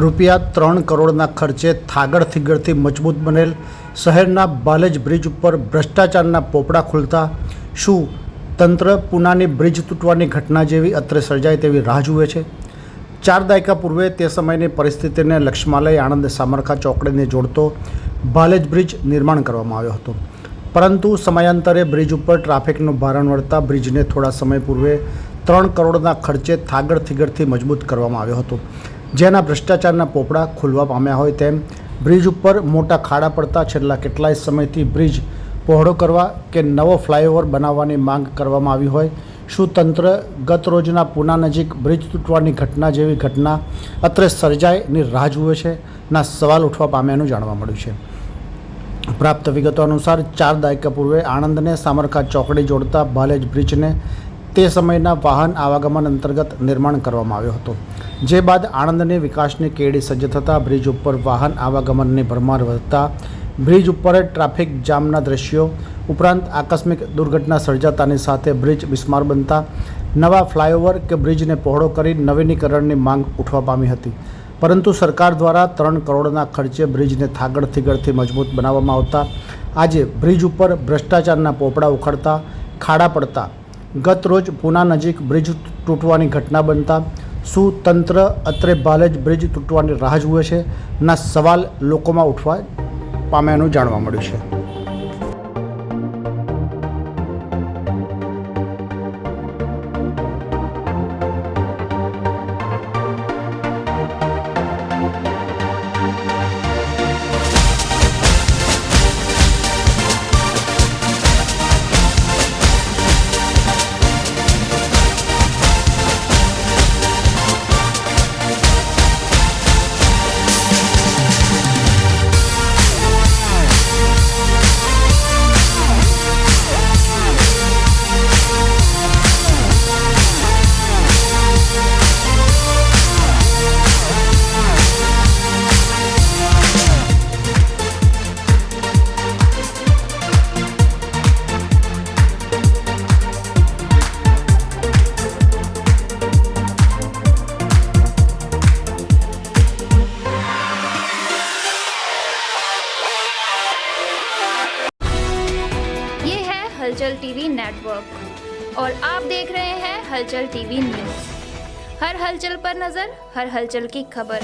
રૂપિયા 3 કરોડના ખર્ચે થાગડ થીગડથી મજબૂત બનેલ શહેરના બાલેજ બ્રિજ ઉપર ભ્રષ્ટાચારના પોપડા ખુલતા શું તંત્ર પૂનાની બ્રિજ તૂટવાની ઘટના જેવી અત્રે સર્જાય તેવી રાહ જુએ છે? 4 દાયકા પૂર્વે તે સમયની પરિસ્થિતિને લક્ષ્યમાં લઈ આણંદ સામરખા ચોકડીને જોડતો બાલેજ બ્રિજ નિર્માણ કરવામાં આવ્યો હતો, પરંતુ સમયાંતરે બ્રિજ ઉપર ટ્રાફિકનું ભારણ વધતા બ્રિજને થોડા સમય પૂર્વે 3 કરોડના ખર્ચે થાગડ થીગડથી મજબૂત કરવામાં આવ્યો હતો, જેના ભ્રષ્ટાચારના પોપડા ખુલવા પામ્યા હોય તેમ બ્રિજ ઉપર મોટા ખાડા પડતા છેલ્લા કેટલાય સમયથી બ્રિજ પહોળો કરવા કે નવો ફ્લાયઓવર બનાવવાની માંગ કરવામાં આવી હોય. શું તંત્ર ગત રોજના પૂના નજીક બ્રિજ તૂટવાની ઘટના જેવી ઘટના અત્રે સર્જાયની રાહ જુએ છે ના સવાલ ઉઠવા પામ્યાનું જાણવા મળ્યું છે. પ્રાપ્ત વિગતો અનુસાર 4 દાયકા પૂર્વે આણંદને સામરખા ચોકડી જોડતા બાલેજ બ્રિજને તે સમયના વાહન આવાગમન અંતર્ગત નિર્માણ કરવામાં આવ્યો હતો, જે બાદ આણંદની વિકાસની કેડી સજ્જ થતાં બ્રિજ ઉપર વાહન આવાગમનની ભરમાર વધતા બ્રિજ ઉપર ટ્રાફિક જામના દ્રશ્યો ઉપરાંત આકસ્મિક દુર્ઘટના સર્જાતાની સાથે બ્રિજ બિસ્માર બનતા નવા ફ્લાયઓવર કે બ્રિજને પહોળો કરી નવીનીકરણની માંગ ઉઠવા પામી હતી, પરંતુ સરકાર દ્વારા 3 કરોડના ખર્ચે બ્રિજને થાગડ થીગડથી મજબૂત બનાવવામાં આવતા આજે બ્રિજ ઉપર ભ્રષ્ટાચારના પોપડા ઉખડતા ખાડા પડતા ગત રોજ પૂના નજીક બ્રિજ તૂટવાની ઘટના બનતા શું તંત્ર અત્રે બાલેજ બ્રિજ તૂટવાની રાહ જુએ છે ના સવાલ લોકોમાં ઉઠવા પામ્યાનું જાણવા મળ્યું છે. हलचल टीवी नेटवर्क और आप देख रहे हैं हलचल टीवी न्यूज़। हर हलचल पर नज़र, हर हलचल की खबर।